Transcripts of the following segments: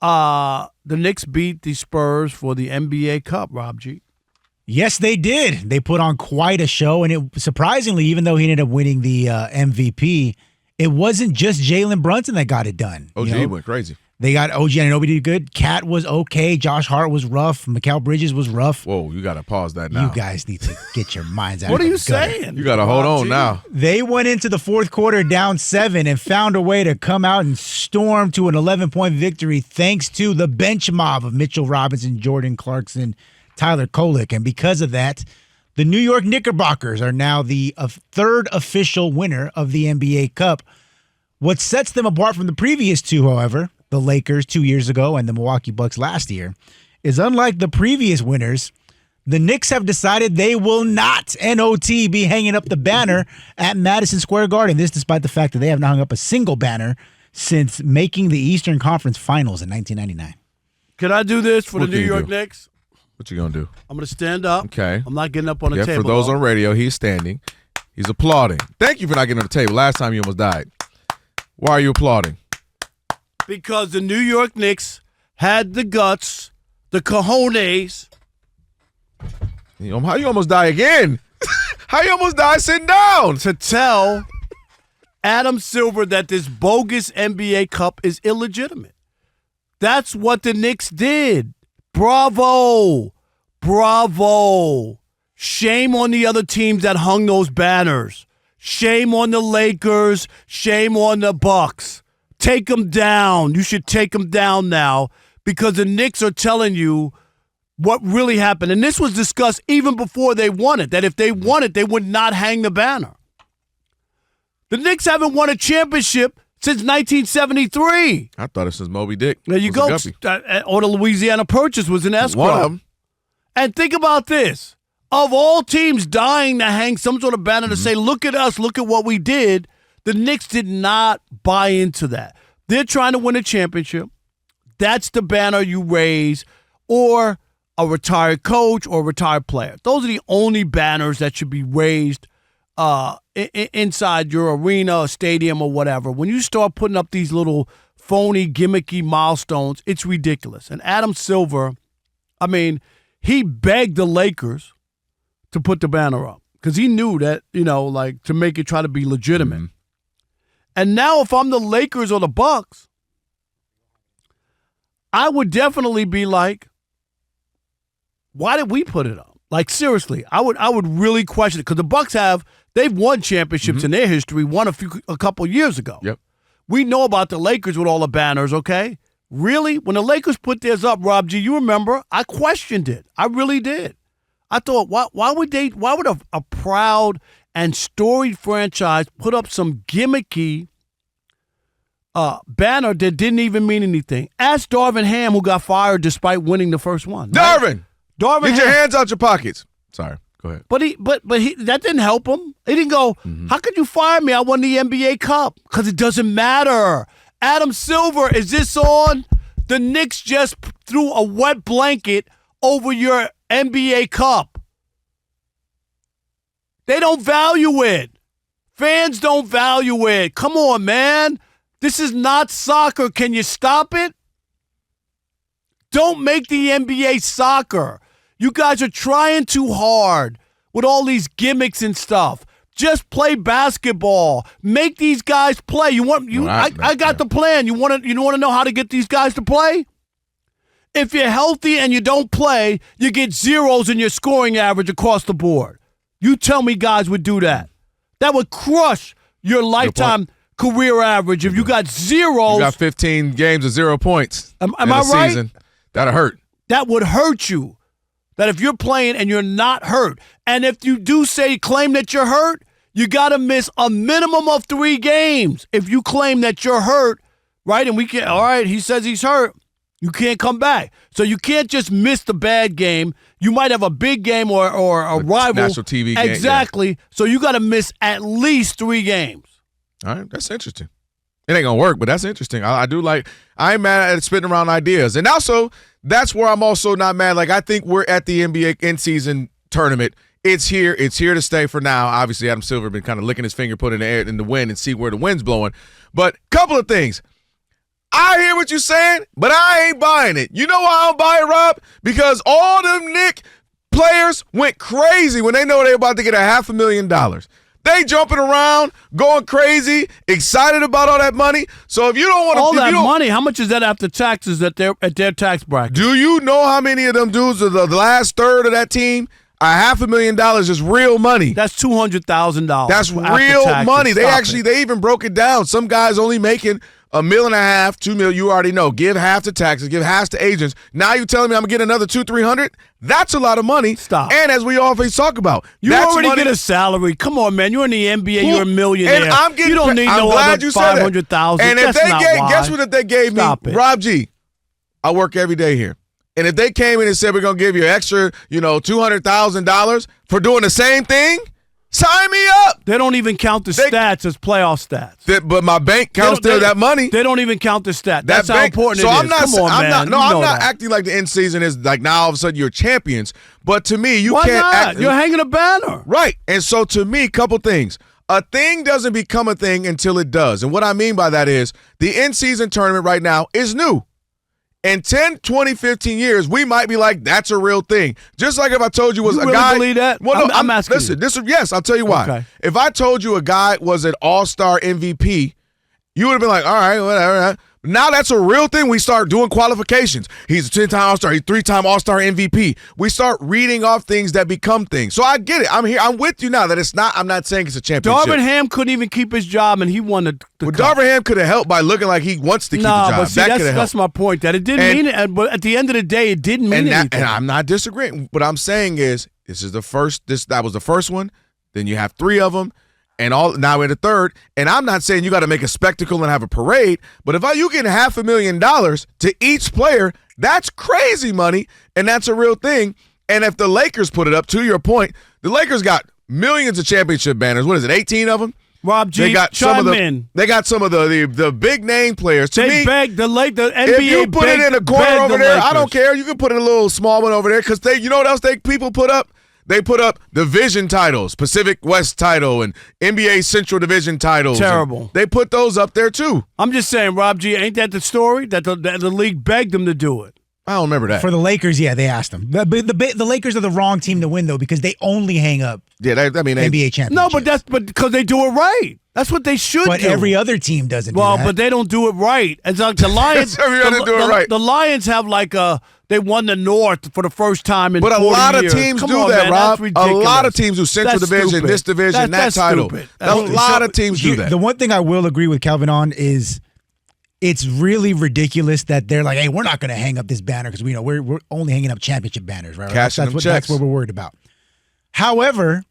the Knicks beat the Spurs for the NBA Cup, Rob G. Yes, they did. They put on quite a show, and it surprisingly, even though he ended up winning the MVP, it wasn't just Jalen Brunson that got it done. OG went crazy. They got OG Anunoby did good. Cat was okay. Josh Hart was rough. Mikal Bridges was rough. Whoa, you got to pause that now. You guys need to get your minds out What of are the you gutter. saying? You got to hold on now. They went into the fourth quarter down 7 and found a way to come out and storm to an 11-point victory thanks to the bench mob of Mitchell Robinson, Jordan Clarkson, Tyler Kolek. And because of that, the New York Knickerbockers are now the third official winner of the NBA Cup. What sets them apart from the previous two, however, the Lakers 2 years ago and the Milwaukee Bucks last year, is unlike the previous winners, the Knicks have decided they will not, N-O-T, be hanging up the banner at Madison Square Garden. This despite the fact that they have not hung up a single banner since making the Eastern Conference Finals in 1999. Can I do this for the New York Knicks? What you going to do? I'm going to stand up. Okay. I'm not getting up on the table. For those on radio, he's standing. He's applauding. Thank you for not getting on the table. Last time you almost died. Why are you applauding? Because the New York Knicks had the guts, the cojones. How you almost die again? How you almost die sitting down? To tell Adam Silver that this bogus NBA Cup is illegitimate. That's what the Knicks did. Bravo. Bravo. Shame on the other teams that hung those banners. Shame on the Lakers. Shame on the Bucks. Take them down. You should take them down now because the Knicks are telling you what really happened. And this was discussed even before they won it, that if they won it, they would not hang the banner. The Knicks haven't won a championship since 1973. I thought it was Moby Dick. There you go. Or the Louisiana Purchase was an escrow. One of them. And think about this. Of all teams dying to hang some sort of banner to say, look at us, look at what we did, the Knicks did not buy into that. They're trying to win a championship. That's the banner you raise, or a retired coach or a retired player. Those are the only banners that should be raised inside your arena or stadium or whatever. When you start putting up these little phony, gimmicky milestones, it's ridiculous. And Adam Silver, I mean, he begged the Lakers to put the banner up because he knew that, to make it try to be legitimate. Mm-hmm. And now if I'm the Lakers or the Bucks, I would definitely be like, why did we put it up? Like, seriously, I would really question it because the Bucks they've won championships in their history, won a couple years ago. Yep. We know about the Lakers with all the banners, okay? Really? When the Lakers put theirs up, Rob G, you remember, I questioned it. I really did. I thought, why would a proud and storied franchise put up some gimmicky banner that didn't even mean anything? Ask Darvin Ham, who got fired despite winning the first one. Darvin! Darvin Get Ham. your hands out your pockets. Sorry, go ahead. But that didn't help him. He didn't go, how could you fire me? I won the NBA Cup. Because it doesn't matter. Adam Silver, is this on? The Knicks just threw a wet blanket over your NBA Cup. They don't value it. Fans don't value it. Come on, man. This is not soccer. Can you stop it? Don't make the NBA soccer. You guys are trying too hard with all these gimmicks and stuff. Just play basketball. Make these guys play. I got the plan. You want to know how to get these guys to play? If you're healthy and you don't play, you get zeros in your scoring average across the board. You tell me guys would do that. That would crush your lifetime career average if you got zeros. You got 15 games of 0 points. Am I right? Season. That'll hurt. That would hurt you. That if you're playing and you're not hurt, and if you do claim that you're hurt, you got to miss a minimum of 3 games. If you claim that you're hurt, right, and he says he's hurt, you can't come back. So you can't just miss the bad game. You might have a big game or a rival. National TV game. Exactly. Yeah. So you got to miss at least 3 games. All right, that's interesting. It ain't going to work, but that's interesting. I ain't mad at spitting around ideas. And also, that's where I'm also not mad. Like, I think we're at the NBA in-season tournament. It's here. It's here to stay for now. Obviously, Adam Silver been kind of licking his finger, put in the air in the wind and see where the wind's blowing. But couple of things. I hear what you're saying, but I ain't buying it. You know why I don't buy it, Rob? Because all them Knicks players went crazy when they know they're about to get $500,000. They jumping around, going crazy, excited about all that money. So if you don't want to, all that money, how much is that after taxes at their tax bracket? Do you know how many of them dudes are the last third of that team? $500,000 is real money. That's $200,000. That's real money. They even broke it down. Some guys only making $1.5 million, $2 million. You already know. Give half to taxes. Give half to agents. Now you telling me I'm gonna get another $200-300? That's a lot of money. Stop. And as we always talk about, you already get a salary. Come on, man. You're in the NBA. You're a millionaire. And I'm getting. You don't need I'm no glad other you said that. $500,000. And if guess what? If they gave me, Rob G, I work every day here. And if they came in and said we're gonna give you an extra, $200,000 for doing the same thing, sign me up. They don't even count the stats as playoff stats. But my bank counts that money. They don't even count the stat. That's how important it is. Come on, man. I'm not acting like the end season is like now all of a sudden you're champions. But to me, you Why can't not? act. You're hanging a banner. Right. And so to me, couple things. A thing doesn't become a thing until it does. And what I mean by that is the end season tournament right now is new. In 10, 20, 15 years, we might be like, that's a real thing. Just like if I told you was you a really guy. Believe that? Well, no, I'm asking. Listen, yes, I'll tell you why. Okay. If I told you a guy was an all-star MVP, you would have been like, all right, whatever. Now that's a real thing. We start doing qualifications. He's a 10-time All-Star. He's 3-time All-Star MVP. We start reading off things that become things. So I get it. I'm here. I'm with you now that it's not. I'm not saying it's a championship. Darvin Ham couldn't even keep his job, and he won the Well, cup. Darvin Ham could have helped by looking like he wants to keep the job. But see, that's my point. That it didn't mean it. But at the end of the day, it didn't mean anything. And I'm not disagreeing. What I'm saying is, that was the first one. Then you have 3 of them. And now we're the third, and I'm not saying you got to make a spectacle and have a parade, but if you get $500,000 to each player, that's crazy money, and that's a real thing. And if the Lakers put it up, to your point, the Lakers got millions of championship banners. What is it, 18 of them? Rob G, They got some of the big name players. To me, begged the NBA. If you put it in a corner over there, I don't care. You can put in a little small one over there because you know what else people put up? They put up division titles, Pacific West title and NBA Central Division titles. Terrible. They put those up there too. I'm just saying, Rob G, ain't that the story? That the league begged them to do it. I don't remember that. For the Lakers, yeah, they asked them. The Lakers are the wrong team to win, though, because they only hang up NBA championships. No, but because they do it right. That's what they should do. But every other team doesn't do that. Well, but they don't do it right. It's like the Lions. Every other do it right. The Lions have they won the North for the first time in 40 years. But a lot of teams do that, man, Rob. that's ridiculous. A lot of teams do Central Division, stupid. this division, that title. A lot of teams do that. The one thing I will agree with Kelvin on is it's really ridiculous that they're like, hey, we're not going to hang up this banner because we're only hanging up championship banners, right? That's what we're worried about. However,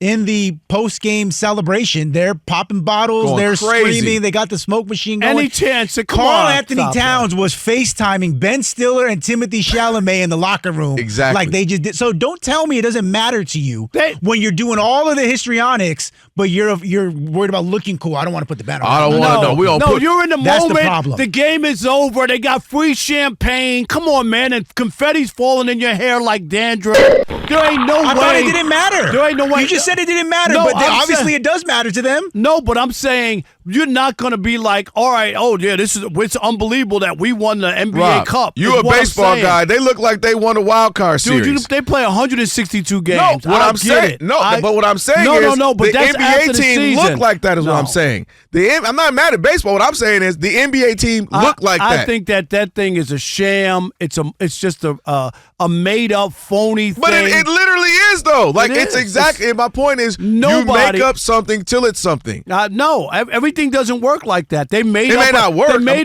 in the post-game celebration, they're popping bottles, going they're crazy. screaming, they got the smoke machine going. Any chance to Carl Anthony Towns was FaceTiming Ben Stiller and Timothy Chalamet in the locker room. Exactly. Like they just did. So don't tell me it doesn't matter to you when you're doing all of the histrionics, but you're worried about looking cool. I don't want to put the banner on. I don't want to know. We don't put. You're in the That's moment. the problem. The game is over. They got free champagne. Come on, man. And confetti's falling in your hair like dandruff. There ain't no way. I thought it didn't matter. There ain't no way. You just said it didn't matter, No, but obviously it does matter to them. No, but I'm saying you're not going to be like, all right, it's unbelievable that we won the NBA Rob, Cup. You a baseball guy. They look like they won a wild card series. Dude, they play 162 games. No, but what I'm saying is the NBA team look like that is what I'm saying. I'm not mad at baseball. What I'm saying is the NBA team look like that. I think that thing is a sham. It's just a made up phony thing. But it literally is though. Like it's exactly. And my point is, you make up something till it's something. No, everything doesn't work like that. They made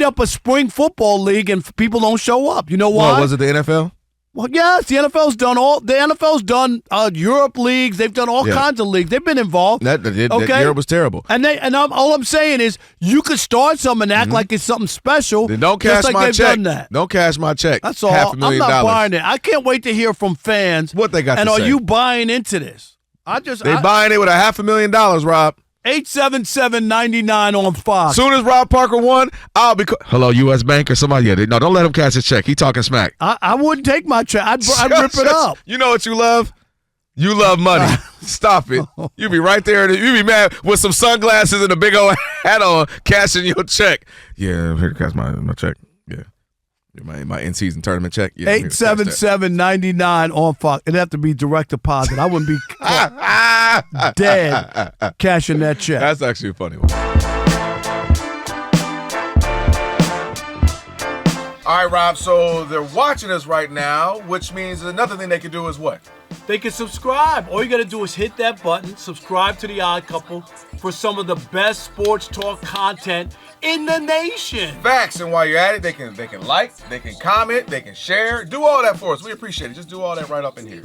up a spring football league, and people don't show up. You know why? What was it? The NFL? Well, yes, the NFL's done Europe leagues. They've done all kinds of leagues. They've been involved. That Europe was terrible. All I'm saying is you could start something and act like it's something special. Then don't cash my check. Done that. Don't cash my check. That's all. $500,000. I'm not buying it. I can't wait to hear from fans what they got to say. And are you buying into this? They buying it with $500,000, Rob. 877-99 on Fox. Soon as Rob Parker won, I'll be. Hello, U.S. Bank or somebody. No, don't let him cash his check. He talking smack. I wouldn't take my check. I'd rip it up. You know what you love? You love money. Stop it. You be right there. You be mad with some sunglasses and a big old hat on, cashing your check. Yeah, I'm here to cash my check. Yeah. My in-season tournament check. Yeah, 877-99 on Fox. It'd have to be direct deposit. I wouldn't be dead cashing that check. That's actually a funny one. All right, Rob, so they're watching us right now, which means another thing they can do is what? They can subscribe. All you got to do is hit that button, subscribe to The Odd Couple for some of the best sports talk content in the nation. Facts, and while you're at it, they can like, they can comment, they can share. Do all that for us. We appreciate it. Just do all that right up in here.